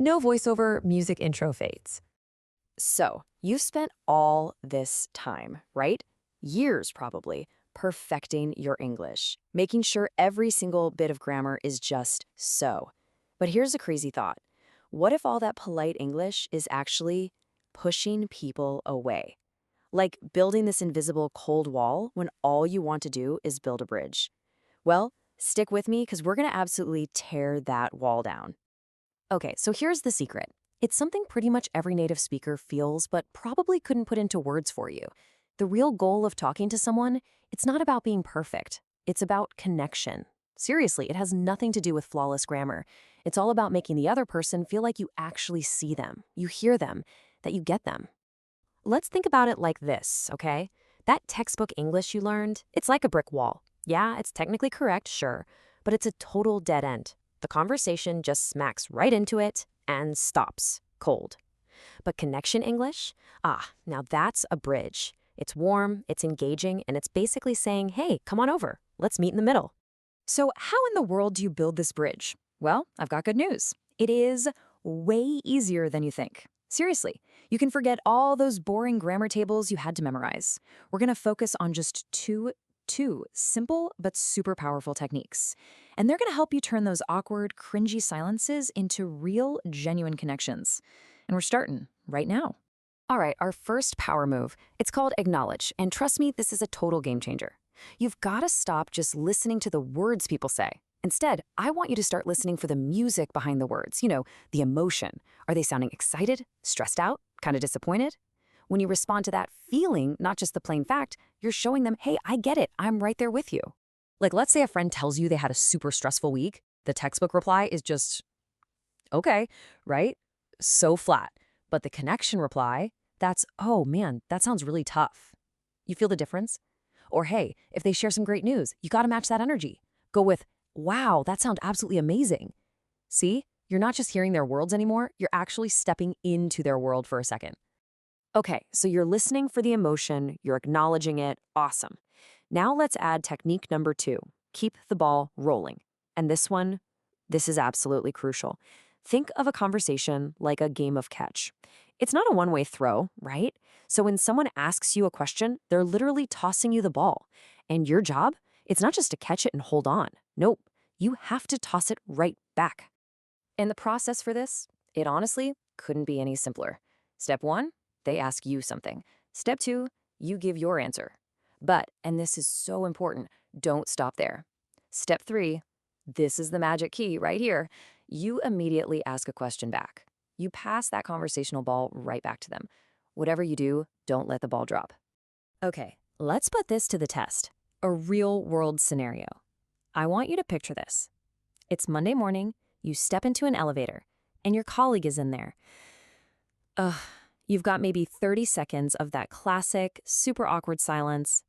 No voiceover, music intro fades. So, you've spent all this time, right? Years probably, perfecting your English, making sure every single bit of grammar is just so. But here's a crazy thought. What if all that polite English is actually pushing people away? Like building this invisible cold wall when all you want to do is build a bridge. Well, stick with me because we're going to absolutely tear that wall down. Okay, so here's the secret. It's something pretty much every native speaker feels but probably couldn't put into words for you. The real goal of talking to someone, it's not about being perfect. It's about connection. Seriously, it has nothing to do with flawless grammar. It's all about making the other person feel like you actually see them, you hear them, that you get them. Let's think about it like this, okay? That textbook English you learned, it's like a brick wall. Yeah, it's technically correct, sure, but it's a total dead end. The conversation just smacks right into it and stops, cold. But connection English? Now that's a bridge. It's warm, it's engaging, and it's basically saying, hey, come on over, let's meet in the middle. So how in the world do you build this bridge? Well, I've got good news. It is way easier than you think. Seriously, you can forget all those boring grammar tables you had to memorize. We're going to focus on just two simple but super powerful techniques. And they're going to help you turn those awkward, cringy silences into real, genuine connections. And we're starting right now. All right, our first power move. It's called acknowledge. And trust me, this is a total game changer. You've got to stop just listening to the words people say. Instead, I want you to start listening for the music behind the words, the emotion. Are they sounding excited, stressed out, kind of disappointed? When you respond to that feeling, not just the plain fact, you're showing them, hey, I get it, I'm right there with you. Like, let's say a friend tells you they had a super stressful week. The textbook reply is just, okay, right? So flat. But the connection reply, that's, oh man, that sounds really tough. You feel the difference? Or hey, if they share some great news, you got to match that energy. Go with, wow, that sounds absolutely amazing. See, you're not just hearing their words anymore, you're actually stepping into their world for a second. Okay, so you're listening for the emotion, you're acknowledging it, awesome. Now let's add technique number 2, keep the ball rolling. And this is absolutely crucial. Think of a conversation like a game of catch. It's not a one-way throw, right? So when someone asks you a question, they're literally tossing you the ball. And your job, it's not just to catch it and hold on. Nope, you have to toss it right back. And the process for this, it honestly couldn't be any simpler. Step 1, they ask you something. Step 2, you give your answer. But, and this is so important, don't stop there. Step 3, this is the magic key right here. You immediately ask a question back. You pass that conversational ball right back to them. Whatever you do, don't let the ball drop. Okay, let's put this to the test. A real-world scenario. I want you to picture this. It's Monday morning, you step into an elevator, and your colleague is in there. You've got maybe 30 seconds of that classic, super awkward silence.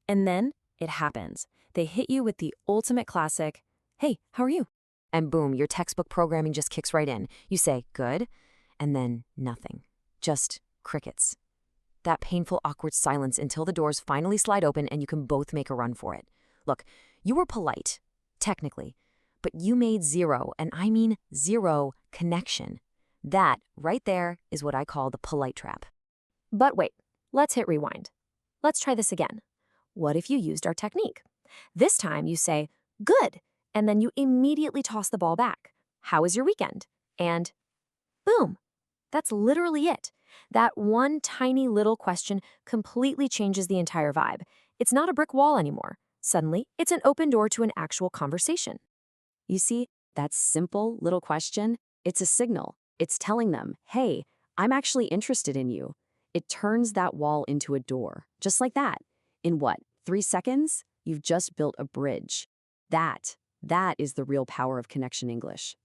And then it happens. They hit you with the ultimate classic, hey, how are you? And boom, your textbook programming just kicks right in. You say, good, and then nothing. Just crickets. That painful, awkward silence until the doors finally slide open and you can both make a run for it. Look, you were polite, technically, but you made zero, and I mean zero, connection. That, right there, is what I call the polite trap. But wait, let's hit rewind. Let's try this again. What if you used our technique? This time you say, good, and then you immediately toss the ball back. How was your weekend? And boom, that's literally it. That one tiny little question completely changes the entire vibe. It's not a brick wall anymore. Suddenly, it's an open door to an actual conversation. You see, that simple little question, it's a signal. It's telling them, hey, I'm actually interested in you. It turns that wall into a door, just like that. In what, 3 seconds? You've just built a bridge. That is the real power of connection English.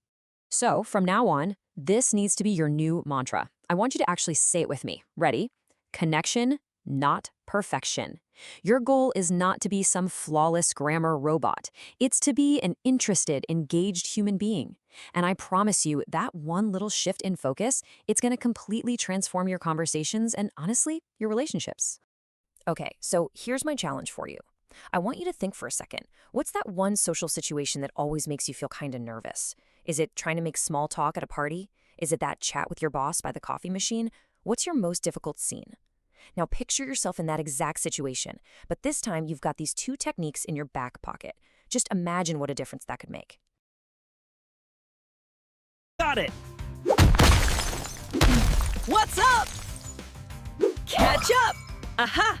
So from now on, this needs to be your new mantra. I want you to actually say it with me. Ready? Connection, not perfection. Your goal is not to be some flawless grammar robot. It's to be an interested, engaged human being. And I promise you that one little shift in focus, it's going to completely transform your conversations and, honestly, your relationships. Okay, so here's my challenge for you. I want you to think for a second. What's that one social situation that always makes you feel kind of nervous? Is it trying to make small talk at a party? Is it that chat with your boss by the coffee machine? What's your most difficult scene? Now picture yourself in that exact situation, but this time you've got these two techniques in your back pocket. Just imagine what a difference that could make. Got it! What's up? Catch up! Aha!